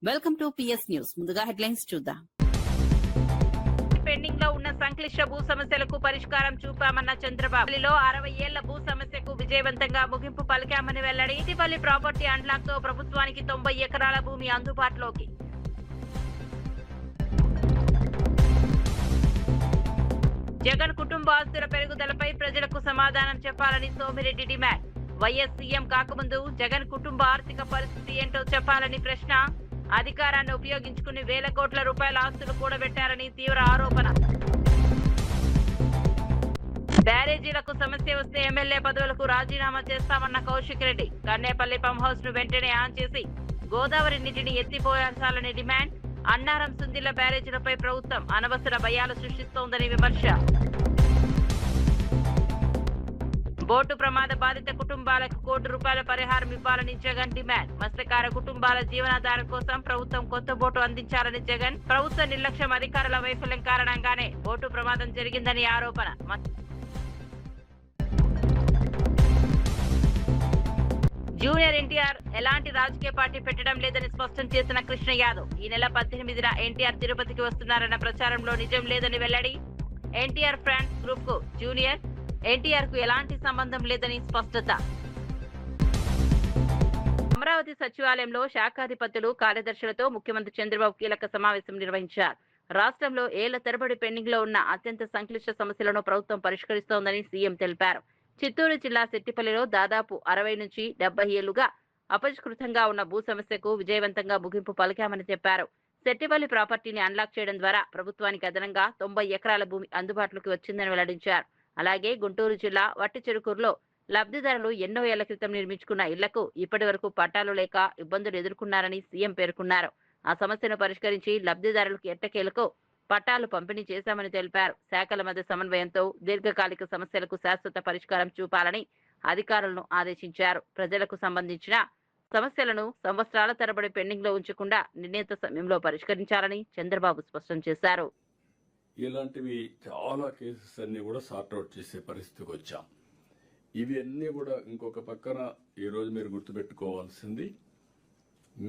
Welcome to PS news. ముందుగా headlines చూద్దాం. Pending లో ఉన్న సంక్లిష్ట భూ సమస్యలకు పరిష్కారం చూపామన్న చంద్రబాబులో 60 ఏళ్ల భూ సమస్యకు విజయవంతంగా ముగింపు పలికామని వెల్లడి. ఇటీవలి ప్రాపర్టీ అన్లాక్ తో ప్రభుత్వానికి 90 ఎకరాల భూమి అందుబాటులోకి. జగన్ కుటుంబ ఆస్తుల పెరుగుదలపై ప్రజలకు సమాధానం చెప్పాలని సోమిరెడ్డి డిమాండ్. వైఎస్ సీఎం కాకముందు జగన్ కుటుంబ ఆర్థిక పరిస్థితి ఏంటో చెప్పాలని ప్రశ్న. అధికారాన్ని ఉపయోగించుకుని వేల కోట్ల రూపాయల ఆస్తులు కూడబెట్టారని తీవ్ర ఆరోపణ. బ్యారేజీలకు సమస్య వస్తే ఎమ్మెల్యే పదవులకు రాజీనామా చేస్తామన్న కౌశిక్ రెడ్డి. కన్నేపల్లి పంప్ హౌస్ ను వెంటనే ఆన్ చేసి గోదావరి నీటిని ఎత్తిపోయాల్సాలని డిమాండ్. అన్నారం సుందిళ్ల బ్యారేజీలపై ప్రభుత్వం అనవసర భయాలు సృష్టిస్తోందని విమర్శ. బోటు ప్రమాద బాధిత కుటుంబాలకు ₹1 పరిహారం ఇవ్వాలని జగన్ డిమాండ్. మత్స్యకార కుటుంబాల జీవనాధారం కోసం ప్రభుత్వం కొత్త బోటు అందించాలని జగన్. ప్రభుత్వ నిర్లక్ష్యం, అధికారుల వైఫల్యం కారణంగానే బోటు ప్రమాదం జరిగిందని ఆరోపణ. జూనియర్ ఎన్టీఆర్ ఎలాంటి రాజకీయ పార్టీ పెట్టడం లేదని స్పష్టం చేసిన కృష్ణ యాదవ్. ఈ నెల 18న ఎన్టీఆర్ తిరుపతికి వస్తున్నారన్న ప్రచారంలో నిజం లేదని వెల్లడి. ఎన్టీఆర్ ఫ్రాన్స్ గ్రూప్ కు జూనియర్ ఎన్టీఆర్ కు ఎలాంటి సంబంధం లేదని స్పష్టత. అమరావతి సచివాలయంలో శాఖాధిపతులు, కార్యదర్శులతో ముఖ్యమంత్రి చంద్రబాబు కీలక సమావేశం నిర్వహించారు. రాష్ట్రంలో ఏళ్ల తరబడి పెండింగ్ లో ఉన్న అత్యంత సంక్లిష్ట సమస్యలను ప్రభుత్వం పరిష్కరిస్తోందని సీఎం తెలిపారు. చిత్తూరు జిల్లా సెట్టిపల్లిలో దాదాపు 60 నుంచి 70 ఏళ్లుగా అపరిష్కృతంగా ఉన్న భూ సమస్యకు విజయవంతంగా ముగింపు పలికామని చెప్పారు. సెట్టిపల్లి ప్రాపర్టీని అన్లాక్ చేయడం ద్వారా ప్రభుత్వానికి అదనంగా 90 ఎకరాల భూమి అందుబాటులోకి వచ్చిందని వెల్లడించారు. అలాగే గుంటూరు జిల్లా వట్టిచెరుకూరులో లబ్ధిదారులు ఎన్నో ఏళ్ల క్రితం నిర్మించుకున్న ఇళ్లకు ఇప్పటి వరకు పట్టాలు లేక ఇబ్బందులు ఎదుర్కొన్నారని సీఎం పేర్కొన్నారు. ఆ సమస్యను పరిష్కరించి లబ్ధిదారులకు ఎట్టకేలకు పట్టాలు పంపిణీ చేశామని తెలిపారు. శాఖల మధ్య సమన్వయంతో దీర్ఘకాలిక సమస్యలకు శాశ్వత పరిష్కారం చూపాలని అధికారులను ఆదేశించారు. ప్రజలకు సంబంధించిన సమస్యలను సంవత్సరాల తరబడి పెండింగ్ లో ఉంచకుండా నిర్ణీత సమయంలో పరిష్కరించాలని చంద్రబాబు స్పష్టం చేశారు. ఇలాంటివి చాలా కేసెస్ అన్ని కూడా సార్ట్అవుట్ చేసే పరిస్థితికి వచ్చాం. ఇవి అన్ని కూడా ఇంకొక పక్కన ఈరోజు మీరు గుర్తుపెట్టుకోవాల్సింది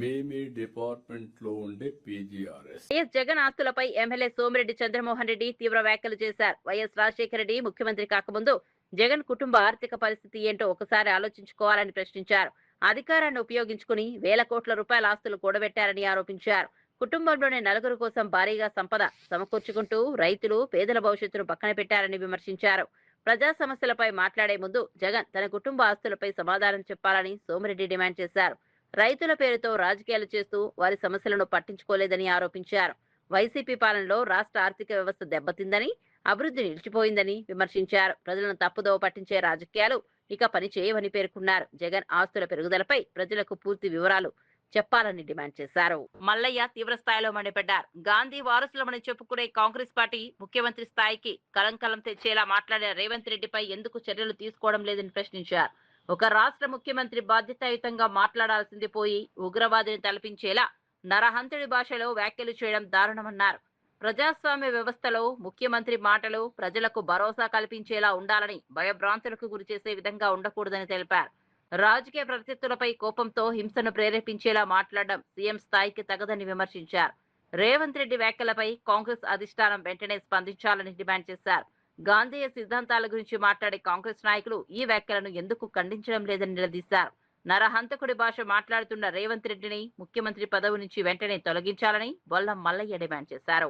మీ డిపార్ట్మెంట్ లో ఉండే పీజీఆర్ఎస్. వైఎస్ జగన్ ఆస్తులపై ఎమ్మెల్యే సోమిరెడ్డి చంద్రమోహన్ రెడ్డి తీవ్ర వ్యాఖ్యలు చేశారు. వైఎస్ రాజశేఖర రెడ్డి ముఖ్యమంత్రి కాకముందు జగన్ కుటుంబ ఆర్థిక పరిస్థితి ఏంటో ఒకసారి ఆలోచించుకోవాలని ప్రశ్నించారు. అధికారాన్ని ఉపయోగించుకుని వేల కోట్ల రూపాయల ఆస్తులు కూడబెట్టారని ఆరోపించారు. కుటుంబంలోని నలుగురు కోసం భారీగా సంపద సమకూర్చుకుంటూ రైతులు, పేదల భవిష్యత్తును పక్కన పెట్టారని విమర్శించారు. ప్రజా సమస్యలపై మాట్లాడే ముందు జగన్ తన కుటుంబ ఆస్తులపై సమాధానం చెప్పాలని సోమిరెడ్డి డిమాండ్ చేశారు. రైతుల పేరుతో రాజకీయాలు చేస్తూ వారి సమస్యలను పట్టించుకోలేదని ఆరోపించారు. వైసీపీ పాలనలో రాష్ట్ర ఆర్థిక వ్యవస్థ దెబ్బతిందని, అభివృద్ధి నిలిచిపోయిందని విమర్శించారు. ప్రజలను తప్పుదోవ పట్టించే రాజకీయాలు ఇక పని చేయవని పేర్కొన్నారు. జగన్ ఆస్తుల పెరుగుదలపై ప్రజలకు పూర్తి వివరాలు చెప్పాలని డిమాండ్ చేశారు. మల్లయ్య తీవ్ర స్థాయిలో మండిపడ్డారు. గాంధీ వారసులమని చెప్పుకునే కాంగ్రెస్ పార్టీ ముఖ్యమంత్రి స్థాయికి కలంకలం తెచ్చేలా మాట్లాడిన రేవంత్ రెడ్డిపై ఎందుకు చర్యలు తీసుకోవడం లేదని ప్రశ్నించారు. ఒక రాష్ట్ర ముఖ్యమంత్రి బాధ్యతాయుతంగా మాట్లాడాల్సింది పోయి ఉగ్రవాదిని తలపించేలా నరహంతుడి భాషలో వ్యాఖ్యలు చేయడం దారుణమన్నారు. ప్రజాస్వామ్య వ్యవస్థలో ముఖ్యమంత్రి మాటలు ప్రజలకు భరోసా కల్పించేలా ఉండాలని, భయభ్రాంతులకు గురి చేసే విధంగా ఉండకూడదని తెలిపారు. రాజకీయ ప్రత్యర్థులపై కోపంతో హింసను ప్రేరేపించేలా మాట్లాడడం సీఎం స్థాయికి తగదని విమర్శించారు. రేవంత్ రెడ్డి వ్యాఖ్యలపై కాంగ్రెస్ అధిష్టానం వెంటనే స్పందించాలని డిమాండ్ చేశారు. గాంధీయ సిద్ధాంతాల గురించి మాట్లాడే కాంగ్రెస్ నాయకులు ఈ వ్యాఖ్యలను ఎందుకు ఖండించడం లేదని నిలదీశారు. నరహంతకుడి భాష మాట్లాడుతున్న రేవంత్ రెడ్డిని ముఖ్యమంత్రి పదవి నుంచి వెంటనే తొలగించాలని బొల్లం మల్లయ్య డిమాండ్ చేశారు.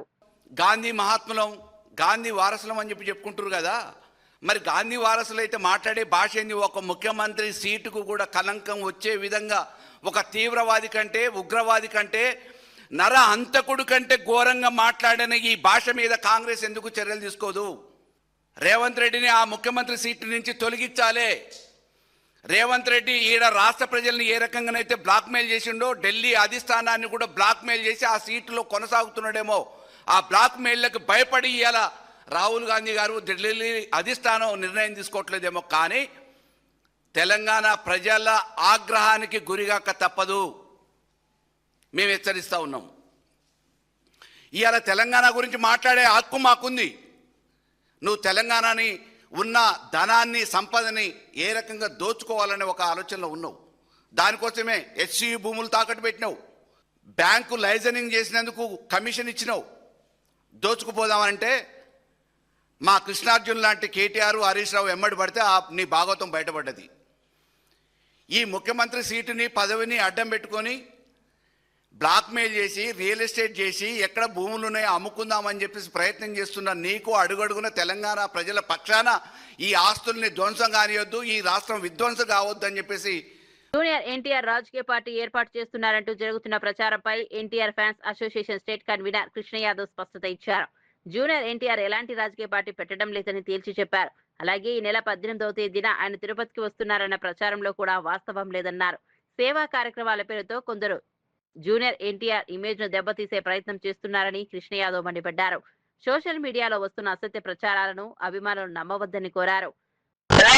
గాంధీ మహాత్ములం, గాంధీ వారసులం అని చెప్పుకుంటారు కదా, మరి గాంధీ వారసులు అయితే మాట్లాడే భాష ఏంది? ఒక ముఖ్యమంత్రి సీటుకు కూడా కలంకం వచ్చే విధంగా, ఒక తీవ్రవాది కంటే, ఉగ్రవాది కంటే, నర హంతకుడు కంటే ఘోరంగా మాట్లాడిన ఈ భాష మీద కాంగ్రెస్ ఎందుకు చర్యలు తీసుకోదు? రేవంత్ రెడ్డిని ఆ ముఖ్యమంత్రి సీటు నుంచి తొలగించాలి. రేవంత్ రెడ్డి ఈడ రాష్ట్ర ప్రజల్ని ఏ రకంగానైతే బ్లాక్మెయిల్ చేసిండో, ఢిల్లీ అధిష్టానాన్ని కూడా బ్లాక్మెయిల్ చేసి ఆ సీటులో కొనసాగుతున్నాడేమో, ఆ బ్లాక్మెయిల్లకు భయపడి ఇవాళ రాహుల్ గాంధీ గారు ఢిల్లీ అధిష్టానం నిర్ణయం తీసుకోవట్లేదేమో, కానీ తెలంగాణ ప్రజల ఆగ్రహానికి గురిగాక తప్పదు. మేము హెచ్చరిస్తూ ఉన్నాం. ఇవాళ తెలంగాణ గురించి మాట్లాడే హక్కు మాకుంది. నువ్వు తెలంగాణని ఉన్న ధనాన్ని, సంపదని ఏ రకంగా దోచుకోవాలనే ఒక ఆలోచనలో ఉన్నావు. దానికోసమే హెచ్సియు భూములు తాకట్టు పెట్టినావు. బ్యాంకు లైజనింగ్ చేసినందుకు కమిషన్ ఇచ్చినావు, దోచుకుపోదామంటే మా కృష్ణార్జున్ లాంటి కేటీఆర్ హరీష్ రావు ఎమ్మడి పడితే నీ భాగవతం బయటపడ్డది. ఈ ముఖ్యమంత్రి సీటుని పదవిని అడ్డం పెట్టుకొని బ్లాక్మెయిల్ చేసి రియల్ ఎస్టేట్ చేసి ఎక్కడ భూములు ఉన్నాయో అమ్ముకుందామని చెప్పేసి ప్రయత్నం చేస్తున్న నీకు అడుగడుగున తెలంగాణ ప్రజల పక్షాన ఈ ఆస్తుల్ని ధ్వంసం కానియొద్దు, ఈ రాష్ట్రం విధ్వంసం కావద్దు అని చెప్పేసి జూనియర్ ఎన్టీఆర్ రాజకీయ పార్టీ ఏర్పాటు చేస్తున్నారంటూ జరుగుతున్న ప్రచారంపై NTR fans association state convener Krishna Yadav స్పష్టత ఇచ్చారు. జూనియర్ ఎన్టీఆర్ ఎలాంటి రాజకీయ పార్టీ పెట్టడం లేదని తేల్చి చెప్పారు. అలాగే ఈ నెల 18వ తేదీన ఆయన తిరుపతికి వస్తున్నారన్న ప్రచారంలో కూడా వాస్తవం లేదన్నారు. సేవా కార్యక్రమాల పేరుతో కొందరు జూనియర్ ఎన్టీఆర్ ఇమేజ్ ను దెబ్బతీసే ప్రయత్నం చేస్తున్నారని కృష్ణ యాదవ్ మండిపడ్డారు. సోషల్ మీడియాలో వస్తున్న అసత్య ప్రచారాలను అభిమానులు నమ్మవద్దని కోరారు.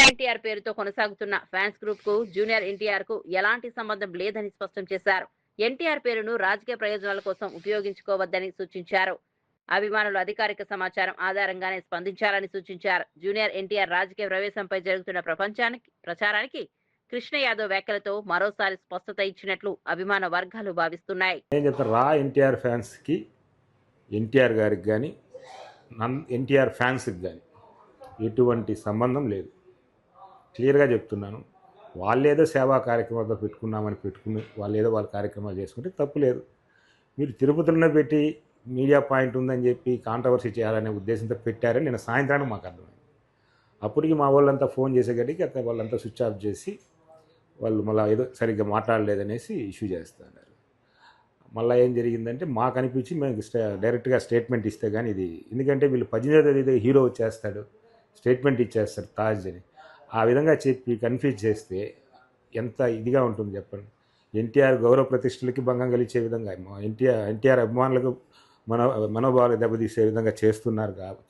ఎన్టీఆర్ పేరుతో కొనసాగుతున్న ఫ్యాన్స్ గ్రూప్ కు జూనియర్ ఎన్టీఆర్ కు ఎలాంటి సంబంధం లేదని స్పష్టం చేశారు. ఎన్టీఆర్ పేరును రాజకీయ ప్రయోజనాల కోసం ఉపయోగించుకోవద్దని సూచించారు. అభిమానులు అధికారిక సమాచారం ఆధారంగానే స్పందించాలని సూచించారు. జూనియర్ ఎన్టీఆర్ రాజకీయ ప్రవేశంపై జరుగుతున్న ప్రచారానికి కృష్ణ యాదవ్ వ్యాఖ్యలతో మరోసారి స్పష్టత ఇచ్చినట్లు అభిమాన వర్గాలు భావిస్తున్నాయి. రా ఎన్టీఆర్ ఫ్యాన్స్ కి, ఎన్టీఆర్ గారికి కానీ, ఎన్టీఆర్ ఫ్యాన్స్కి కానీ ఎటువంటి సంబంధం లేదు. క్లియర్గా చెప్తున్నాను. వాళ్ళేదో సేవా కార్యక్రమాలతో పెట్టుకుని వాళ్ళేదో వాళ్ళ కార్యక్రమాలు చేసుకుంటే తప్పు లేదు. మీరు తిరుపతిలోనే పెట్టి మీడియా పాయింట్ ఉందని చెప్పి కాంట్రవర్సీ చేయాలనే ఉద్దేశంతో పెట్టారని నేను సాయంత్రానికి మాకు అర్థమైంది. అప్పటికి మా వాళ్ళంతా ఫోన్ చేసేగడికి అక్కడ వాళ్ళంతా స్విచ్ ఆఫ్ చేసి వాళ్ళు మళ్ళీ ఏదో సరిగ్గా మాట్లాడలేదనేసి ఇష్యూ చేస్తున్నారు. మళ్ళీ ఏం జరిగిందంటే మాకు అనిపించి మేము డైరెక్ట్గా స్టేట్మెంట్ ఇస్తే కానీ ఇది, ఎందుకంటే వీళ్ళు 18వ తేదీ హీరో వచ్చేస్తాడు, స్టేట్మెంట్ ఇచ్చేస్తాడు తాజ్ అని, ఆ విధంగా చెప్పి కన్ఫ్యూజ్ చేస్తే ఎంత ఇదిగా ఉంటుంది చెప్పండి. ఎన్టీఆర్ గౌరవ ప్రతిష్టలకి భంగం కలిగించే విధంగా, ఎన్టీఆర్ అభిమానులకు మనోభావాలు దెబ్బతీసే విధంగా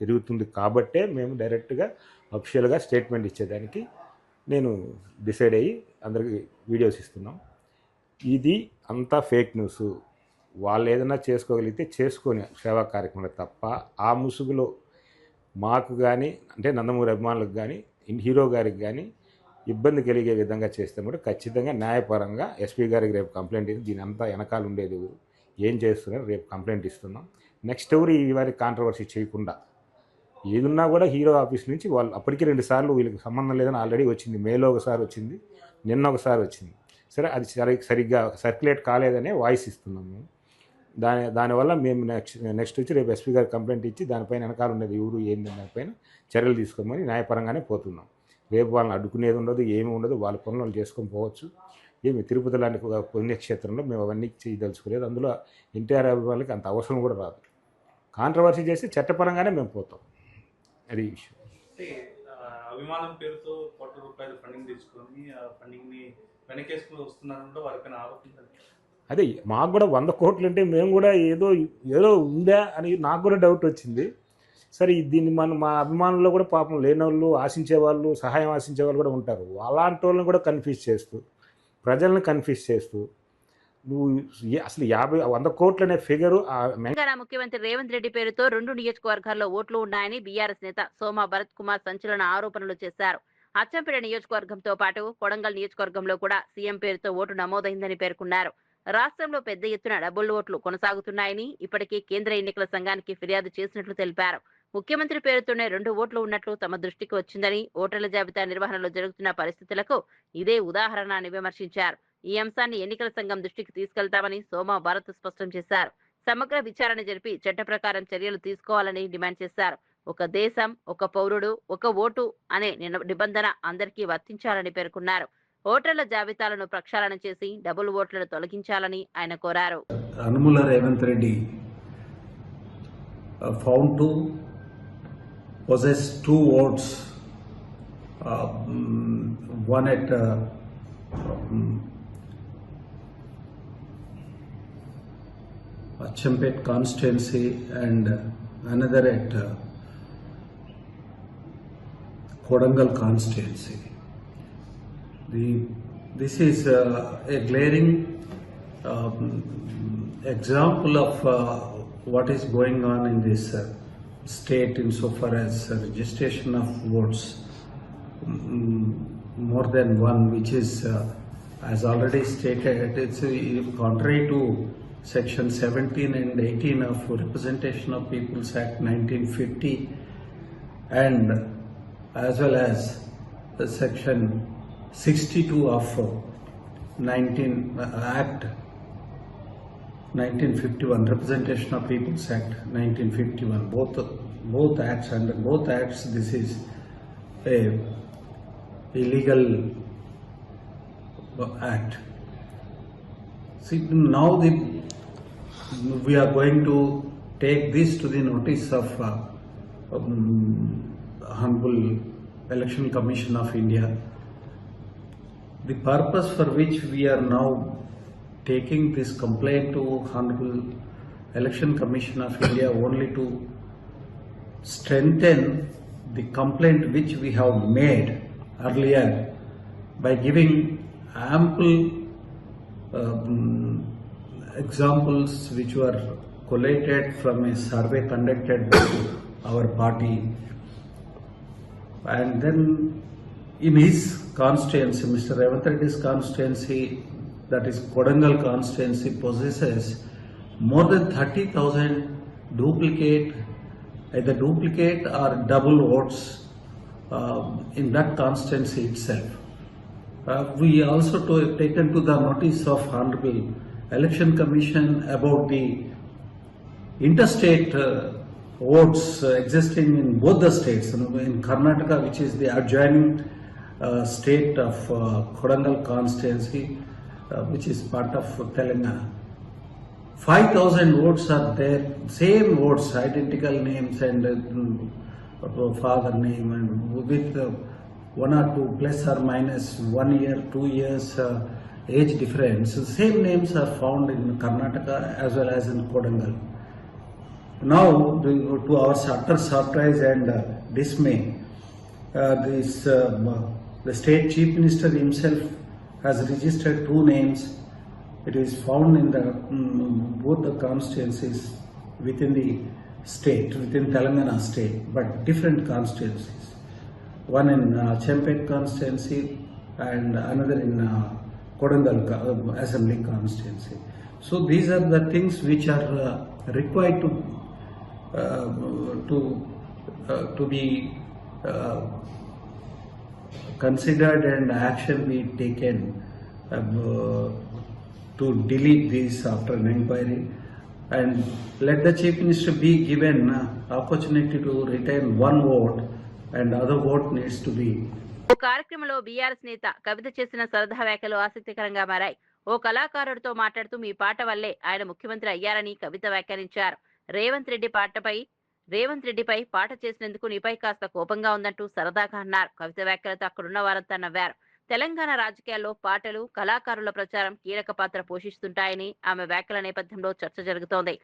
జరుగుతుంది కాబట్టే మేము డైరెక్ట్గా అఫిషియల్గా స్టేట్మెంట్ ఇచ్చేదానికి నేను డిసైడ్ అయ్యి అందరికీ వీడియోస్ ఇస్తున్నాం. ఇది అంతా ఫేక్ న్యూస్. వాళ్ళు ఏదైనా చేసుకోగలిగితే చేసుకొని సేవా కార్యక్రమాలు తప్ప ఆ ముసుగులో మాకు కానీ, అంటే నందమూరి అభిమానులకు కానీ, హీరో గారికి కానీ ఇబ్బంది కలిగే విధంగా చేస్తే కూడా ఖచ్చితంగా న్యాయపరంగా ఎస్పీ గారికి రేపు కంప్లైంట్ ఇస్తుంది. దీని అంతా వెనకాల ఉండేది ఏం చేస్తున్నారు రేపు కంప్లైంట్ ఇస్తున్నాం. నెక్స్ట్ ఎవరు ఈ వారి కాంట్రవర్సీ చేయకుండా ఏదున్నా కూడా హీరో ఆఫీస్ నుంచి వాళ్ళు అప్పటికి 2 సార్లు వీళ్ళకి సంబంధం లేదని ఆల్రెడీ వచ్చింది. మేలో ఒకసారి వచ్చింది, నిన్న ఒకసారి వచ్చింది. సరే, అది సరిగ్గా సర్క్యులేట్ కాలేదనే వాయిస్ ఇస్తున్నాము. దానివల్ల మేము నెక్స్ట్ వచ్చి రేపు ఎస్పీ గారికి కంప్లైంట్ ఇచ్చి దానిపైన వెనకాల ఉండేది ఎవరు ఏంది దానిపైన చర్యలు తీసుకోమని న్యాయపరంగానే పోతున్నాం. రేపు వాళ్ళని అడ్డుకునేది ఉండదు, ఏమి ఉండదు, వాళ్ళ పనులు వాళ్ళు చేసుకొని పోవచ్చు. ఏమి తిరుపతి లాంటి ఒక పుణ్యక్షేత్రంలో మేము అవన్నీ చేయదలుచుకోలేదు. అందులో ఎన్టీఆర్ అభిమానులకి అంత అవసరం కూడా రాదు. కాంట్రవర్సీ చేసి చట్టపరంగానే మేము పోతాం. అది విషయం. అభిమానం పేరుతో ₹1,00,00,000 ఫండింగ్ తీసుకొని ఆ ఫండింగ్ని వెనకేసుకుని వస్తున్నారంటే వారిపైన ఆరోపణ. అదే మాకు కూడా 100 కోట్లు అంటే మేము కూడా ఏదో ఉందా అని నాకు కూడా డౌట్ వచ్చింది. సరే, దీన్ని మా అభిమానుల్లో కూడా పాపం లేని వాళ్ళు, ఆశించేవాళ్ళు, సహాయం ఆశించేవాళ్ళు కూడా ఉంటారు. అలాంటి వాళ్ళని కూడా కన్ఫ్యూజ్ చేస్తూ, ప్రజల్ని కన్ఫ్యూజ్ చేస్తూ నువ్వు అసలు 100 కోట్లు అనే ఫిగరు. తెలంగాణ ముఖ్యమంత్రి రేవంత్ రెడ్డి పేరుతో 2 నియోజకవర్గాల్లో ఓట్లు ఉన్నాయని బీఆర్ఎస్ నేత సోమ భరత్ కుమార్ సంచలన ఆరోపణలు చేశారు. అచ్చంపేట నియోజకవర్గంతో పాటు కొడంగల్ నియోజకవర్గంలో కూడా సీఎం పేరుతో ఓటు నమోదైందని పేర్కొన్నారు. రాష్ట్రంలో పెద్ద ఎత్తున డబుల్ ఓట్లు కొనసాగుతున్నాయని ఇప్పటికే కేంద్ర ఎన్నికల సంఘానికి ఫిర్యాదు చేసినట్లు తెలిపారు. ముఖ్యమంత్రి పేరుతోనే 2 ఓట్లు ఉన్నట్లు తమ దృష్టికి వచ్చిందని, ఓటర్ల జాబితా నిర్వహణలో జరుగుతున్న పరిస్థితులకు ఇదే ఉదాహరణ అని విమర్శించారు. ఈ అంశాన్ని ఎన్నికల సంఘం దృష్టికి తీసుకెళ్తామని సోమ భారత్ స్పష్టం చేశారు. సమగ్ర విచారణ జరిపి చట్ట ప్రకారం చర్యలు తీసుకోవాలని డిమాండ్ చేశారు. ఒక దేశం, ఒక పౌరుడు, ఒక ఓటు అనే నిబంధన అందరికీ వర్తించాలని పేర్కొన్నారు. ఓటర్ల జాబితాలను ప్రక్షాళన చేసి డబుల్ ఓట్లను తొలగించాలని ఆయన కోరారు. Anumula Revanth Reddy found to possess 2 votes, one at Achampet constituency and another at Kodangal constituency. This is a glaring example of what is going on in this state insofar as registration of votes, more than one, which is as already stated, it's contrary to Section 17 and 18 of Representation of Peoples Act 1950, and as well as the Section 62 of Act 1951, Representation of Peoples Act 1951. Both acts, under both acts, this is a illegal act. See, now we are going to take this to the notice of Honorable Election Commission of India. The purpose for which we are now taking this complaint to Honorable Election Commission of India only to strengthen the complaint which we have made earlier by giving ample examples which were collated from a survey conducted by our party. And then in his constituency, Mr. Revanth Reddy's constituency, that is Kodangal constituency, possesses more than 30,000 either duplicate or double votes in that constituency itself. We also taken to the notice of Honorable Election Commission about the interstate votes existing in both the states. In Karnataka, which is the adjoining state of Kodangal constituency, which is part of Telangana. 5,000 votes are there, same votes, identical names and father name, and with 1 or 2 plus or minus 1 year, 2 years age difference. Same names are found in Karnataka as well as in Kodangal. Now, to our utter surprise and dismay, the state chief minister himself has registered 2 names. It is found in both the constituencies within the state, within Telangana state, but different constituencies. One in Chempet constituency and another in Kodangal assembly constituency. So these are the things which are required to be considered and action be taken to delete this after an inquiry, and let the chief minister be given opportunity to retain 1 vote and other vote needs to be. ఓ కార్యక్రమంలో BRS నేత కవిత చేసిన సరదా వ్యాఖ్యలు ఆసక్తికరంగా మారాయి. ఓ కళాకారుడితో మాట్లాడుతూ మీ పాట వల్లే ఆయన ముఖ్యమంత్రి అయ్యారని కవిత వ్యాఖ్యానించారు. రేవంత్ రెడ్డిపై పాట చేసినందుకు నీపై కాస్త కోపంగా ఉందంటూ సరదాగా అన్నారు. కవిత వ్యాఖ్యలతో అక్కడున్న వారంతా నవ్వారు. తెలంగాణ రాజకీయాల్లో పాటలు, కళాకారుల ప్రచారం కీలక పాత్ర పోషిస్తుంటాయని ఆమె వ్యాఖ్యల నేపథ్యంలో చర్చ జరుగుతోంది.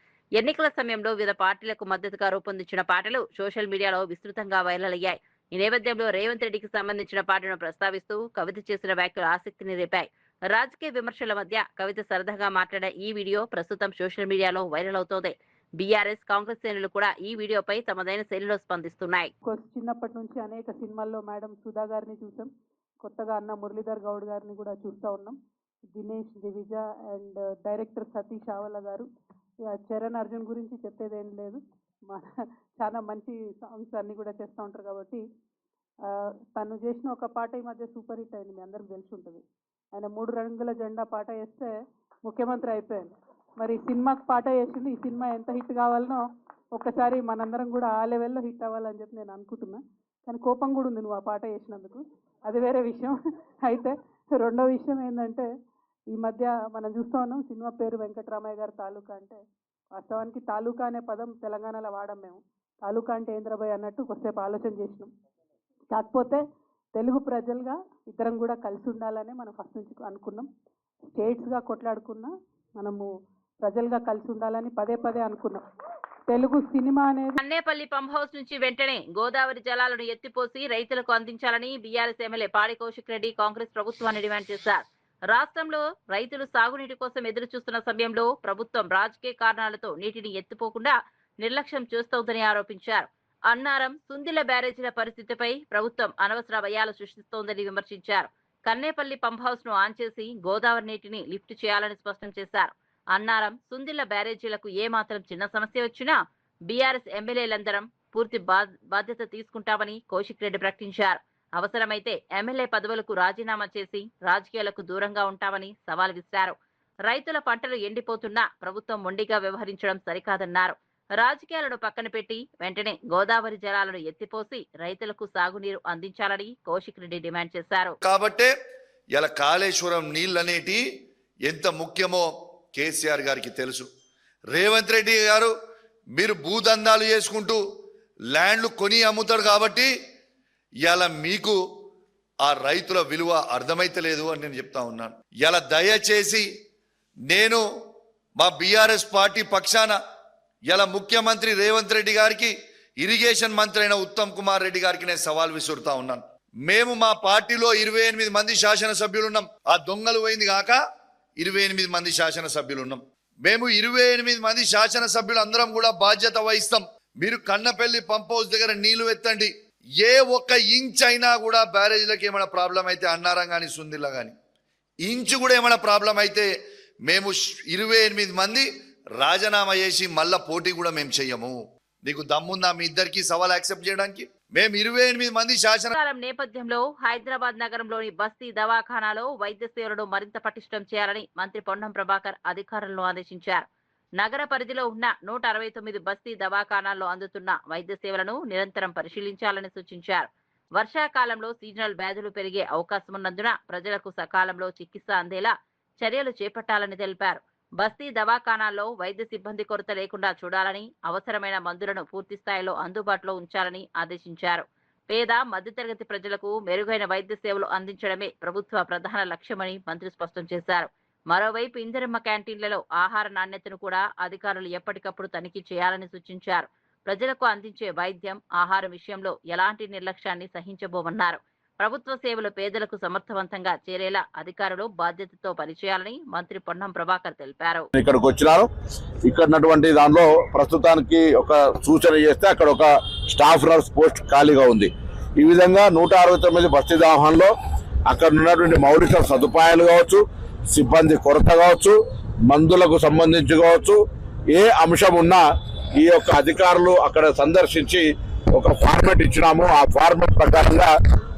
ఎన్నికల సమయంలో వివిధ పార్టీలకు మద్దతుగా రూపొందించిన పాటలు సోషల్ మీడియాలో విస్తృతంగా వైరల్ అయ్యాయి. ఈ నేపథ్యంలో రేవంత్ రెడ్డికి సంబంధించిన పాటను ప్రస్తావిస్తూ కవిత చేసిన వ్యాఖ్యలు ఆసక్తిని రేపాయి. రాజకీయ విమర్శల మధ్య కవిత సరదాగా మాట్లాడే ఈ వీడియో ప్రస్తుతం సోషల్ మీడియాలో వైరల్ అవుతోంది. బీఆర్ఎస్, కాంగ్రెస్ శ్రేణులు కూడా ఈ వీడియోపై తమదైన శైలిలో స్పందిస్తున్నాయి. చిన్నప్పటి నుంచి అనేక సినిమాల్లో మేడం సుధా గారిని చూసాం, కొత్తగా అన్న మురళీధర్ గౌడ్ గారిని కూడా చూస్తూ ఉన్నాం, దినేష్ దివిజ అండ్ డైరెక్టర్ సతీష్ ఆవల గారు. చరణ్ అర్జున్ గురించి చెప్పేదేం లేదు, చాలా మంచి సాంగ్స్ అన్ని కూడా చేస్తూ ఉంటారు. కాబట్టి తను చేసిన ఒక పాట ఈ మధ్య సూపర్ హిట్ అయింది, మీ అందరికి తెలిసి ఉంటుంది. ఆయన 3 రంగుల జెండా పాట వేస్తే ముఖ్యమంత్రి అయిపోయాడు. మరి సినిమాకి పాట వేసింది, ఈ సినిమా ఎంత హిట్ కావాలనో ఒక్కసారి మనందరం కూడా ఆ లెవెల్లో హిట్ అవ్వాలని చెప్పి నేను అనుకుంటున్నా. కానీ కోపం కూడా ఉంది నువ్వు ఆ పాట వేసినందుకు, అది వేరే విషయం. అయితే రెండో విషయం ఏంటంటే, ఈ మధ్య మనం చూస్తూ ఉన్నాం సినిమా పేరు వెంకటరామయ్య గారి తాలూకా. అంటే వాస్తవానికి తాలూకా అనే పదం తెలంగాణలో వాడం మేము. తాలూకా అంటే ఏంద్రబాయ్ అన్నట్టు కొద్దిసేపు ఆలోచన చేసినాం. కాకపోతే తెలుగు ప్రజలుగా ఇద్దరం కూడా కలిసి ఉండాలని మనం ఫస్ట్ నుంచి అనుకున్నాం. స్టేట్స్గా కొట్లాడుకున్నా మనము ప్రజలుగా కలిసి ఉండాలని పదే పదే అనుకున్నాం. తెలుగు సినిమా అనేది కన్నేపల్లి పంప్ హౌస్ నుంచి వెంటనే గోదావరి జలాలను ఎత్తిపోసి రైతులకు అందించాలని బీఆర్ఎస్ ఎమ్మెల్యే పాడి కౌశిక్ రెడ్డి కాంగ్రెస్ ప్రభుత్వాన్ని డిమాండ్ చేశారు. రాష్ట్రంలో రైతులు సాగునీటి కోసం ఎదురు చూస్తున్న సమయంలో ప్రభుత్వం రాజకీయ కారణాలతో నీటిని ఎత్తిపోకుండా నిర్లక్ష్యం చేస్తోందని ఆరోపించారు. అన్నారం, సుందిల బ్యారేజీల పరిస్థితిపై ప్రభుత్వం అనవసర భయాలు సృష్టిస్తోందని విమర్శించారు. కన్నేపల్లి పంప్ హౌస్ ను ఆన్ చేసి గోదావరి నీటిని లిఫ్ట్ చేయాలని స్పష్టం చేశారు. అన్నారం, సుందిళ్ల బ్యారేజీలకు ఏమాత్రం చిన్న సమస్య వచ్చినా బీఆర్ఎస్ ఎమ్మెల్యేలందరం పూర్తి బాధ్యత తీసుకుంటామని కౌశిక్ రెడ్డి ప్రకటించారు. అవసరమైతే ఎమ్మెల్యే పదవులకు రాజీనామా చేసి రాజకీయాలకు దూరంగా ఉంటామని సవాల్ విసిరారు. రైతుల పంటలు ఎండిపోతున్నా ప్రభుత్వం మొండిగా వ్యవహరించడం సరికాదన్నారు. రాజకీయాలను పక్కన పెట్టి వెంటనే గోదావరి జలాలను ఎత్తిపోసి రైతులకు సాగునీరు అందించాలని కౌశిక్ రెడ్డి డిమాండ్ చేశారు. కాబట్టే ఇలా కాళేశ్వరం నీళ్ళనేటి ఎంత ముఖ్యమో కేసీఆర్ గారికి తెలుసు. రేవంత్ రెడ్డి గారు మీరు భూదందాలు చేసుకుంటూ ల్యాండ్లు కొని అమ్ముతాడు కాబట్టి ఇలా మీకు ఆ రైతుల విలువ అర్థమైతలేదు అని నేను చెప్తా ఉన్నాను. ఇలా దయచేసి నేను మా బీఆర్ఎస్ పార్టీ పక్షాన ఇలా ముఖ్యమంత్రి రేవంత్ రెడ్డి గారికి, ఇరిగేషన్ మంత్రి అయిన ఉత్తమ్ కుమార్ రెడ్డి గారికి నేను సవాల్ విసురుతా ఉన్నాను. మేము మా పార్టీలో 28 మంది శాసనసభ్యులు ఉన్నాం. ఆ దొంగలు పోయింది కాక 28 మంది శాసనసభ్యులు ఉన్నాం. మేము 28 మంది శాసనసభ్యులు అందరం కూడా బాధ్యత వహిస్తాం. మీరు కన్నపల్లి పంప్ హౌస్ దగ్గర నీళ్లు ఎత్తండి. ఏ ఒక్క ఇంచ్ అయినా కూడా బ్యారేజ్లకు ఏమైనా ప్రాబ్లం అయితే, అన్నారం కానీ సుందిల్ల కానీ ఇంచు కూడా ఏమైనా ప్రాబ్లం అయితే మేము 28 మంది రాజీనామా చేసి మళ్ళా పోటీ కూడా మేము చెయ్యము. నీకు దమ్ముందా మీ ఇద్దరికి సవాల్ యాక్సెప్ట్ చేయడానికి? మేము 28 మంది శాసనకాలం నేపథ్యంలో హైదరాబాద్ నగరంలోని బస్తీ దవాఖానాలో వైద్య సేవలను మరింత పటిష్టం చేయాలని మంత్రి పొన్నం ప్రభాకర్ అధికారులను ఆదేశించారు. నగర పరిధిలో ఉన్న 169 బస్తీ దవాఖానాల్లో అందుతున్న వైద్య సేవలను నిరంతరం పరిశీలించాలని సూచించారు. వర్షాకాలంలో సీజనల్ వ్యాధులు పెరిగే అవకాశం ఉన్నందున ప్రజలకు సకాలంలో చికిత్స అందేలా చర్యలు చేపట్టాలని తెలిపారు. బస్తీ దవాఖానాల్లో వైద్య సిబ్బంది కొరత లేకుండా చూడాలని, అవసరమైన మందులను పూర్తి స్థాయిలో అందుబాటులో ఉంచాలని ఆదేశించారు. పేద మధ్యతరగతి ప్రజలకు మెరుగైన వైద్య సేవలు అందించడమే ప్రభుత్వ ప్రధాన లక్ష్యమని మంత్రి స్పష్టం చేశారు. మరోవైపు ఇందిరమ్మ క్యాంటీన్లలో ఆహార నాణ్యతను కూడా అధికారులు ఎప్పటికప్పుడు తనిఖీ చేయాలని సూచించారు. ప్రజలకు అందించే వైద్యం, ఆహారం విషయంలో ఎలాంటి నిర్లక్ష్యాన్ని సహించబోమన్నారు. ప్రభుత్వ సేవలు పేదలకు సమర్థవంతంగా చేరేలా అధికారులు బాధ్యతతో పనిచేయాలని మంత్రి పొన్నం ప్రభాకర్ తెలిపారు. ఇక్కడికి వచ్చినారు. ఇక్కడ ఉన్నటువంటి దానిలో ప్రస్తుతానికి ఒక సూచన చేస్తే అక్కడ ఒక స్టాఫ్ నర్స్ పోస్ట్ ఖాళీగా ఉంది. ఈ విధంగా 169 బస్తీ దవాఖానాలో అక్కడ ఉన్నటువంటి మౌలిక సదుపాయాలు కావచ్చు, సిబ్బంది కొరత కావచ్చు, మందులకు సంబంధించి కావచ్చు, ఏ అంశం ఉన్నా ఈ యొక్క అధికారులు అక్కడ సందర్శించి ఒక ఫార్మాట్ ఇచ్చినాము. ఆ ఫార్మాట్ ప్రకారంగా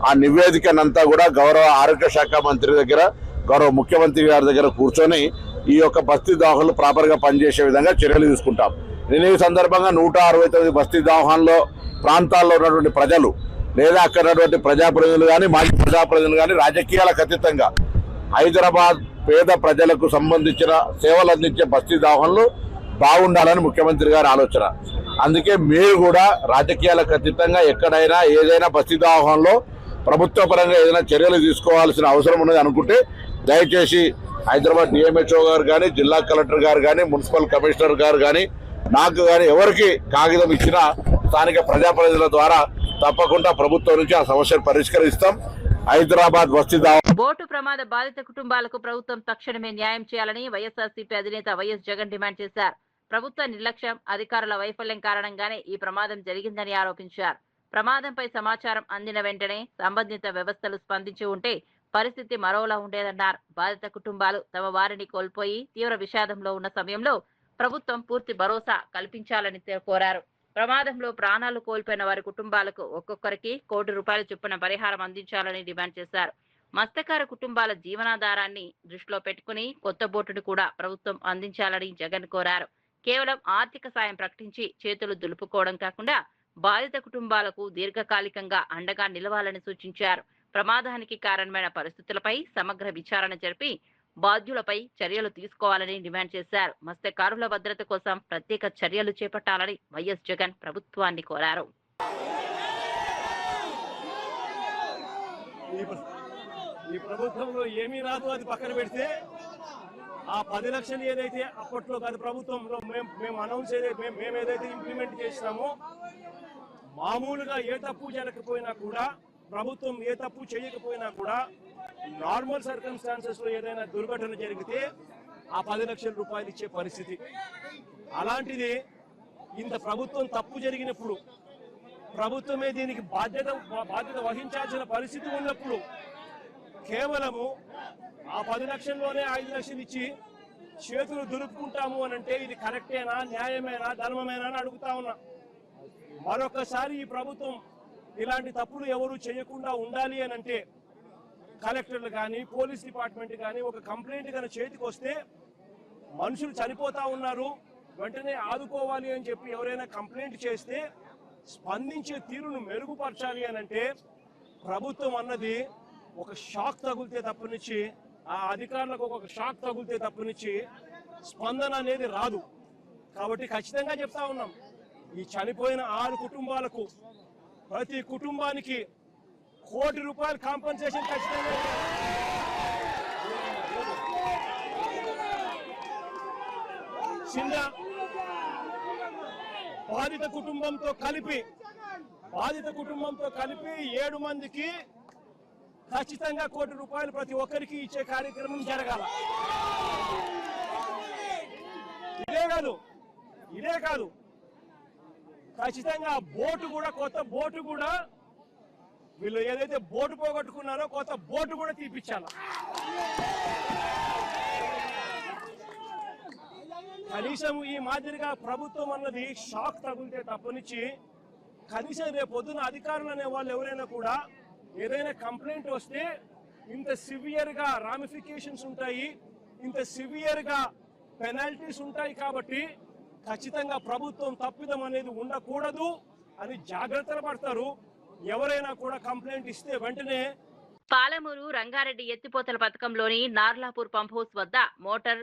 ఆ నివేదికనంతా కూడా గౌరవ ఆరోగ్య శాఖ మంత్రి దగ్గర, గౌరవ ముఖ్యమంత్రి గారి దగ్గర కూర్చొని ఈ యొక్క బస్తీ దవాఖానాలు ప్రాపర్ గా పనిచేసే విధంగా చర్యలు తీసుకుంటాం. నేను ఈ సందర్భంగా 169 బస్తీ దవాఖానాల్లో ప్రాంతాల్లో ఉన్నటువంటి ప్రజలు లేదా అక్కడ ఉన్నటువంటి ప్రజాప్రతినిధులు కానీ, మాజీ ప్రజాప్రతినిధులు కానీ రాజకీయాలకు అతీతంగా హైదరాబాద్ పేద ప్రజలకు సంబంధించిన సేవలు అందించే బస్తీ దవాఖానాలు బాగుండాలని ముఖ్యమంత్రి గారి ఆలోచన. అందుకే మీరు కూడా రాజకీయాలకు అతీతంగా ఎక్కడైనా ఏదైనా బస్తీ దవాఖానాలో ప్రభుత్వ పరంగా ఏదైనా చర్యలు తీసుకోవాల్సిన అవసరం ఉన్నది అనుకుంటే దయచేసి హైదరాబాద్ డిఎంహెచ్ఓ గారు కానీ, జిల్లా కలెక్టర్ గారు కానీ, మున్సిపల్ కమిషనర్ గారు కానీ, నాకు కానీ ఎవరికి కాగితం ఇచ్చినా స్థానిక ప్రజాప్రతినిధుల ద్వారా తప్పకుండా ప్రభుత్వం నుంచి ఆ సమస్యను పరిష్కరిస్తాం. హైదరాబాద్ బస్తీ బోటు ప్రమాద బాధిత కుటుంబాలకు ప్రభుత్వం తక్షణమే న్యాయం చేయాలని వైఎస్ఆర్సీపీ అధినేత వైఎస్ జగన్ డిమాండ్ చేశారు. ప్రభుత్వ నిర్లక్ష్యం, అధికారుల వైఫల్యం కారణంగానే ఈ ప్రమాదం జరిగిందని ఆరోపించారు. ప్రమాదంపై సమాచారం అందిన వెంటనే సంబంధిత వ్యవస్థలు స్పందించి ఉంటే పరిస్థితి మరోలా ఉండేదన్నారు. బాధిత కుటుంబాలు తమ వారిని కోల్పోయి తీవ్ర విషాదంలో ఉన్న సమయంలో ప్రభుత్వం పూర్తి భరోసా కల్పించాలని కోరారు. ప్రమాదంలో ప్రాణాలు కోల్పోయిన వారి కుటుంబాలకు ఒక్కొక్కరికి ₹1,00,00,000 చొప్పున పరిహారం అందించాలని డిమాండ్ చేశారు. మత్స్యకార కుటుంబాల జీవనాధారాన్ని దృష్టిలో పెట్టుకుని కొత్త బోటును కూడా ప్రభుత్వం అందించాలని జగన్ కోరారు. కేవలం ఆర్థిక సాయం ప్రకటించి చేతులు దులుపుకోవడం కాకుండా బాధిత కుటుంబాలకు దీర్ఘకాలికంగా అండగా నిలవాలని సూచించారు. ప్రమాదానికి కారణమైన పరిస్థితులపై సమగ్ర విచారణ జరిపి బాధ్యులపై చర్యలు తీసుకోవాలని డిమాండ్ చేశారు. మత్స్యకారుల భద్రత కోసం ప్రత్యేక చర్యలు చేపట్టాలని వైఎస్ జగన్ ప్రభుత్వాన్ని కోరారు. ఈ ప్రభుత్వంలో ఏమీ రాదు, అది పక్కన పెడితే ఆ 10 లక్షలు ఏదైతే అప్పట్లో కాదు ప్రభుత్వంలో మేము అనౌన్స్ మేము ఏదైతే ఇంప్లిమెంట్ చేసినామో, మామూలుగా ఏ తప్పు జరగకపోయినా కూడా, ప్రభుత్వం ఏ తప్పు చేయకపోయినా కూడా, నార్మల్ సర్కమ్స్టాన్సెస్ లో ఏదైనా దుర్ఘటన జరిగితే ఆ 10 లక్షల రూపాయలు ఇచ్చే పరిస్థితి. అలాంటిది ఇంత ప్రభుత్వం తప్పు జరిగినప్పుడు, ప్రభుత్వమే దీనికి బాధ్యత వహించాల్సిన పరిస్థితి ఉన్నప్పుడు కేవలము ఆ 10 లక్షల్లోనే 5 లక్షలు ఇచ్చి చేతులు దులుపుకుంటాము అని అంటే ఇది కరెక్టేనా, న్యాయమేనా, ధర్మమేనా అని అడుగుతా ఉన్నా. మరొకసారి ఈ ప్రభుత్వం ఇలాంటి తప్పులు ఎవరు చేయకుండా ఉండాలి అని అంటే కలెక్టర్లు కానీ పోలీస్ డిపార్ట్మెంట్ కానీ ఒక కంప్లైంట్ కానీ చేతికి వస్తే మనుషులు చనిపోతా ఉన్నారు, వెంటనే ఆదుకోవాలి అని చెప్పి ఎవరైనా కంప్లైంట్ చేస్తే స్పందించే తీరును మెరుగుపరచాలి అని అంటే ప్రభుత్వం అన్నది ఒక షాక్ తగిలితే తప్పనిచ్చి, ఆ అధికారులకు ఒక షాక్ తగిలితే తప్పనిచ్చి స్పందన అనేది రాదు. కాబట్టి ఖచ్చితంగా చెప్తా ఉన్నాం, ఈ చనిపోయిన 6 కుటుంబాలకు ప్రతి కుటుంబానికి ₹1 కోటి కాంపన్సేషన్ ఖచ్చితంగా. చిన్న బాధిత కుటుంబంతో కలిపి 7 మందికి ఖచ్చితంగా ₹1 కోటి ప్రతి ఒక్కరికి ఇచ్చే కార్యక్రమం జరగాల. ఇదే కాదు ఖచ్చితంగా బోటు కూడా, కొత్త బోటు కూడా, వీళ్ళు ఏదైతే బోటు పోగొట్టుకున్నారో కొత్త బోటు కూడా తీపిచ్చాల. కనీసం ఈ మాదిరిగా ప్రభుత్వం అన్నది షాక్ తగిలితే తప్పనిచ్చి కనీసం రేపు పొద్దున అధికారులు అనే వాళ్ళు ఎవరైనా కూడా ఏదైనా కంప్లైంట్ వస్తే ఇంత సివియర్ గా రామిఫికేషన్స్ ఉంటాయి, ఇంత సివియర్ గా పెనాల్టీస్ ఉంటాయి. కాబట్టి ఖచ్చితంగా ప్రభుత్వం తప్పిదం అనేది ఉండకూడదు అని జాగ్రత్తలు పడతారు. ఎవరైనా కూడా కంప్లైంట్ ఇస్తే వెంటనే. పాలమూరు రంగారెడ్డి ఎత్తిపోతల పథకంలోని నార్లాపూర్ పంప్ హౌస్ వద్ద మోటార్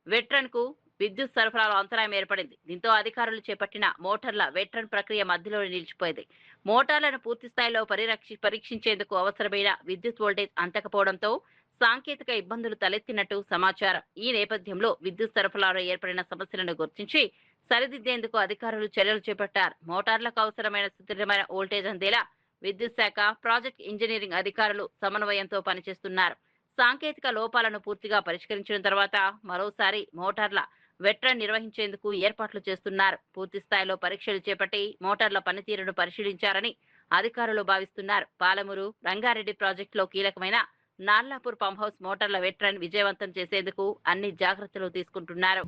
వెట్రన్ కు విద్యుత్ సరఫరాలో అంతరాయం ఏర్పడింది. దీంతో అధికారులు చేపట్టిన మోటార్ల వెట్రన్ ప్రక్రియ మధ్యలో నిలిచిపోయింది. మోటార్లను పూర్తి స్థాయిలో పరీక్షించేందుకు అవసరమైన విద్యుత్ వోల్టేజ్ అందకపోవడంతో సాంకేతిక ఇబ్బందులు తలెత్తినట్టు సమాచారం. ఈ నేపథ్యంలో విద్యుత్ సరఫరాలో ఏర్పడిన సమస్యలను గుర్తించి సరిదిద్దేందుకు అధికారులు చర్యలు చేపట్టారు. మోటార్లకు అవసరమైన సుదృఢమైన వోల్టేజ్ అందేలా విద్యుత్ శాఖ, ప్రాజెక్ట్ ఇంజనీరింగ్ అధికారులు సమన్వయంతో పనిచేస్తున్నారు. సాంకేతిక లోపాలను పూర్తిగా పరిష్కరించిన తర్వాత మరోసారి మోటార్ల వెట్రన్ నిర్వహించేందుకు ఏర్పాట్లు చేస్తున్నారు. పూర్తి స్థాయిలో పరీక్షలు చేపట్టి మోటార్ల పనితీరును పరిశీలించారని అధికారులు భావిస్తున్నారు. పాలమూరు రంగారెడ్డి ప్రాజెక్టులో కీలకమైన నార్లాపూర్ పంప్ హౌస్ మోటార్ల వెట్రన్ విజయవంతం చేసేందుకు అన్ని జాగ్రత్తలు తీసుకుంటున్నారు.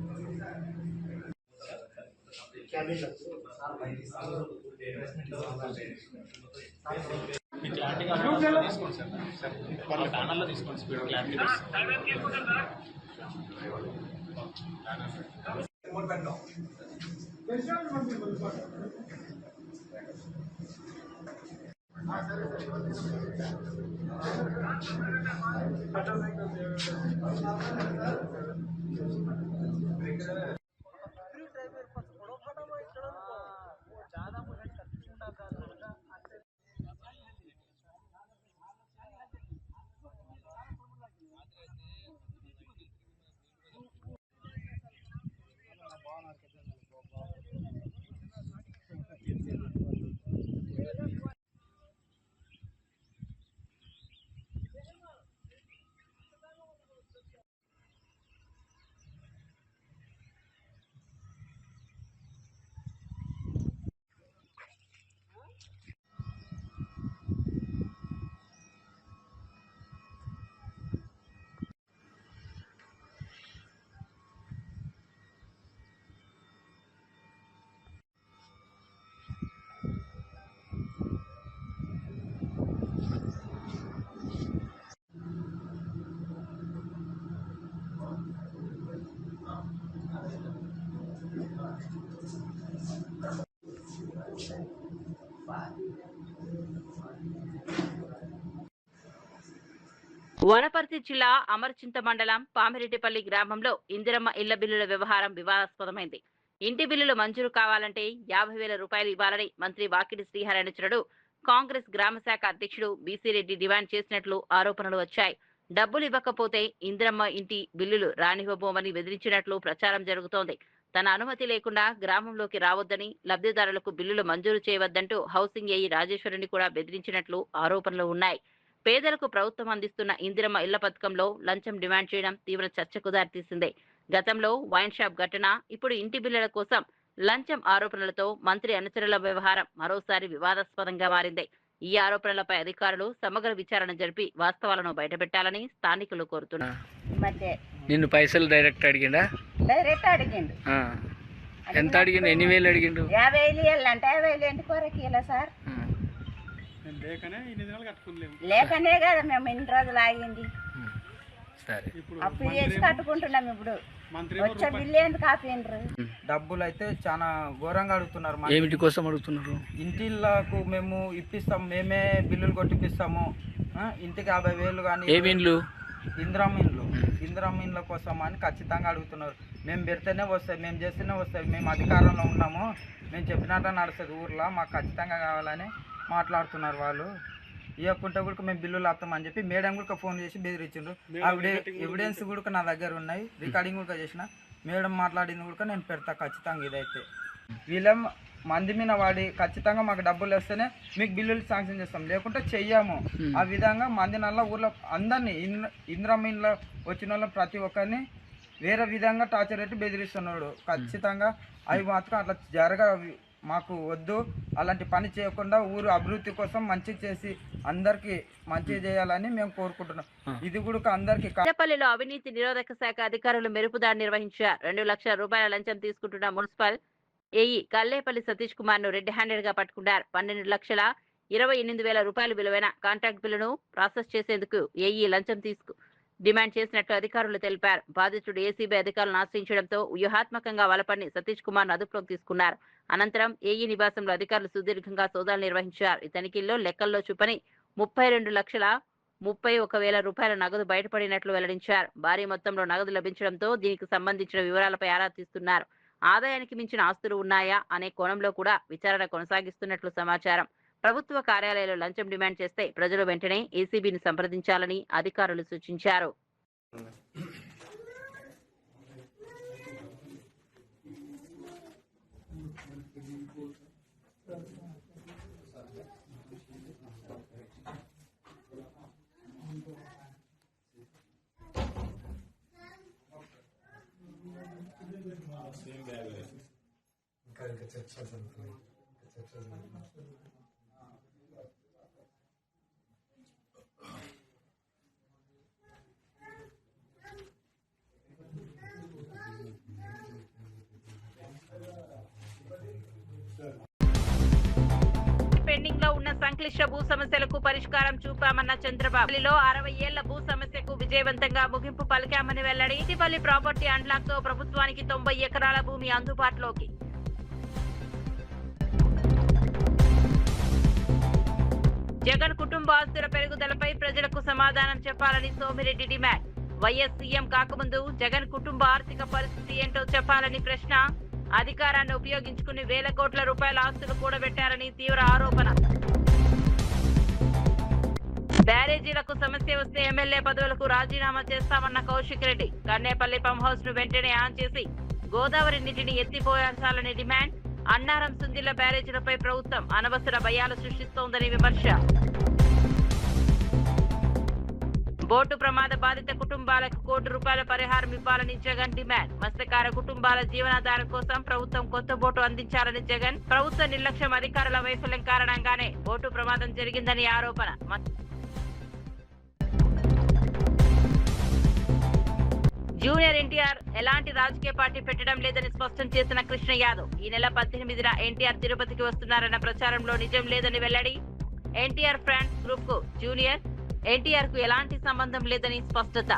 వనపర్తి జిల్లా అమర్చింత మండలం పామిరెడ్డిపల్లి గ్రామంలో ఇందిరమ్మ ఇళ్ల బిల్లుల వ్యవహారం వివాదాస్పదమైంది. ఇంటి బిల్లులు మంజూరు కావాలంటే 50,000 రూపాయలు ఇవ్వాలని మంత్రి వాకిటి శ్రీహరిచరుడు కాంగ్రెస్ గ్రామ శాఖ అధ్యక్షుడు బీసీ రెడ్డి డిమాండ్ చేసినట్లు ఆరోపణలు వచ్చాయి. డబ్బులు ఇవ్వకపోతే ఇందిరమ్మ ఇంటి బిల్లులు రానివ్వబోమని బెదిరించినట్లు ప్రచారం జరుగుతోంది. తన అనుమతి లేకుండా గ్రామంలోకి రావద్దని, లబ్ధిదారులకు బిల్లులు మంజూరు చేయవద్దంటూ హౌసింగ్ ఏఈ రాజేశ్వరుని కూడా బెదిరించినట్లు ఆరోపణలు ఉన్నాయి. పేదలకు ప్రభుత్వం అందిస్తున్న ఇందిరమ్మ ఇళ్ల పథకంలో లంచం డిమాండ్ చేయడం తీవ్ర చర్చకు దారితీసింది. గతంలో వైన్ షాప్ ఘటన, ఇప్పుడు ఇంటి బిల్లుల కోసం లంచం ఆరోపణలతో మంత్రి అనుచరుల వ్యవహారం మరోసారి వివాదాస్పదంగా మారింది. ఈ ఆరోపణలపై అధికారులు సమగ్ర విచారణ జరిపి వాస్తవాలను బయటపెట్టాలని స్థానికులు కోరుతున్నారు. నిన్ను పైసలు డైరెక్ట్ అడిగిండా? డైరెక్ట్ అడిగిండు. ఎంత అడిగిండు? ఎన్ని వేలు అడిగిండు? 50,000 ఇవ్వాలంటే 50,000 ఏంటి కొరకు ఇలా సార్? లేకనే కదా మేము ఇన్ని రోజులు ఆగింది. సరే, అప్పు చేసి కట్టుకుంటున్నాం. ఇప్పుడు వచ్చే బిల్లు ఎందుకు ఆపిండ్రు? డబ్బులు అయితే చాలా ఘోరంగా అడుగుతున్నారు. ఏమిటి కోసం అడుగుతున్నారు? ఇంటిళ్ళకు మేము ఇప్పిస్తాము, మేమే బిల్లులు కొట్టిపిస్తాము. ఇంటికి 50,000 కానీ. ఏమి ఇండ్లు? ఇందిరమ్మ ఇండ్ల కోసం అని ఖచ్చితంగా అడుగుతున్నారు. మేము పెడితేనే వస్తాయి, మేము చేస్తేనే వస్తాయి, మేము అధికారంలో ఉన్నాము, మేము చెప్పినట్టు నడుస్తుంది ఊర్లో, మాకు ఖచ్చితంగా కావాలని మాట్లాడుతున్నారు వాళ్ళు. ఇవ్వకుంటే కూడా మేము బిల్లులు వస్తామని చెప్పి మేడం కూడా ఫోన్ చేసి బెదిరించిండ్రు. ఎవిడెన్స్ కూడా నా దగ్గర ఉన్నాయి, రికార్డింగ్ కూడా చేసిన. మేడం మాట్లాడింది కూడా నేను పెడతా ఖచ్చితంగా. ఇదైతే వీళ్ళ మంది మీద వాడి ఖచ్చితంగా మాకు డబ్బులు వస్తేనే మీకు బిల్లులు శాంక్షన్ చేస్తాం, లేకుంటే చెయ్యము. ఆ విధంగా మంది నల్ల ఊర్లో అందరినీ ఇందిరమ్మ ఇంట్లో వచ్చిన వాళ్ళ ప్రతి ఒక్కరిని వేరే విధంగా టార్చర్ పెట్టి బెదిరిస్తున్నాడు. ఖచ్చితంగా అవి మాత్రం అట్లా మాకు వద్దు. అలాంటి పని చేయకుండా ఊరు అభివృద్ధి కోసం మంచి చేసి అందరికి మంచి చేయాలని మేము కోరుకుంటున్నాం. ఇది కూడా అందరికి. పెద్దపల్లిలో అవినీతి నిరోధక శాఖ అధికారులు మెరుపుదాడి నిర్వహించారు. 2 లక్షల రూపాయల లంచం తీసుకుంటున్న మున్సిపల్ ఏఈ కల్లేపల్లి సతీష్ కుమార్ ను రెడ్ హ్యాండెడ్ గా పట్టుకున్నారు. 12,28,000 రూపాయలు విలువైన కాంట్రాక్ట్ బిల్లును ప్రాసెస్ చేసేందుకు ఏఈ లంచం డిమాండ్ చేసినట్లు అధికారులు తెలిపారు. బాధితుడు ఏసీబీ అధికారులను ఆశ్రయించడంతో వ్యూహాత్మకంగా వలపన్ని సతీష్ కుమార్ ను అదుపులోకి తీసుకున్నారు. అనంతరం ఏఈ నివాసంలో అధికారులు సుదీర్ఘంగా సోదాలు నిర్వహించారు. ఈ తనిఖీల్లో లెక్కల్లో చూపని 32,31,000 రూపాయల నగదు బయటపడినట్లు వెల్లడించారు. భారీ మొత్తంలో నగదు లభించడంతో దీనికి సంబంధించిన వివరాలపై ఆరా తీస్తున్నారు. ఆదాయానికి మించిన ఆస్తులు ఉన్నాయా అనే కోణంలో కూడా విచారణ కొనసాగిస్తున్నట్లు సమాచారం. ప్రభుత్వ కార్యాలయాల్లో లంచం డిమాండ్ చేస్తే ప్రజలు వెంటనే ఏసీబీని సంప్రదించాలని అధికారులు సూచించారు. పెండింగ్ లో ఉన్న సంక్లిష్ట భూ సమస్యలకు పరిష్కారం చూపామన్న చంద్రబాబు. 60 ఏళ్ల భూ సమస్యకు విజయవంతంగా ముగింపు పలికామని వెల్లడి. ఇటీవలి ప్రాపర్టీ అన్లాక్ తో ప్రభుత్వానికి 90 ఎకరాల భూమి అందుబాటులోకి. జగన్ కుటుంబ ఆస్తుల పెరుగుదలపై ప్రజలకు సమాధానం చెప్పాలని సోమిరెడ్డి డిమాండ్. వైఎస్ సీఎం కాకముందు జగన్ కుటుంబ ఆర్థిక పరిస్థితి ఏంటో చెప్పాలని ప్రశ్న. అధికారాన్ని ఉపయోగించుకుని వేల కోట్ల రూపాయల ఆస్తులు కూడబెట్టారని తీవ్ర ఆరోపణ. బ్యారేజీలకు సమస్య వస్తే ఎమ్మెల్యే పదవులకు రాజీనామా చేస్తామన్న కౌశిక్ రెడ్డి. కన్నేపల్లి పంప్ హౌస్ ను వెంటనే ఆన్ చేసి గోదావరి నీటిని ఎత్తిపోయాల్సాలని డిమాండ్. అన్నారం సుందిళ్ల బ్యారేజీలపై ప్రభుత్వం అనవసర భయాలు సృష్టిస్తోందని విమర్శ. బోటు ప్రమాద బాధిత కుటుంబాలకు ₹1 కోటి పరిహారం ఇవ్వాలని జగన్ డిమాండ్. మత్స్యకార కుటుంబాల జీవనాధారం కోసం ప్రభుత్వం కొత్త బోటు అందించాలని జగన్. ప్రభుత్వ నిర్లక్ష్యం, అధికారుల వైఫల్యం కారణంగానే బోటు ప్రమాదం జరిగిందని ఆరోపణ. జూనియర్ ఎన్టీఆర్ ఎలాంటి రాజకీయ పార్టీ పెట్టడం లేదని స్పష్టం చేసిన కృష్ణ యాదవ్. ఈ నెల 18న ఎన్టీఆర్ తిరుపతికి వస్తున్నారన్న ప్రచారంలో నిజం లేదని వెల్లడి. ఎన్టీఆర్ ఫ్రాన్స్ గ్రూప్ కు జూనియర్ ఎన్టీఆర్ కు ఎలాంటి సంబంధం లేదని స్పష్టత.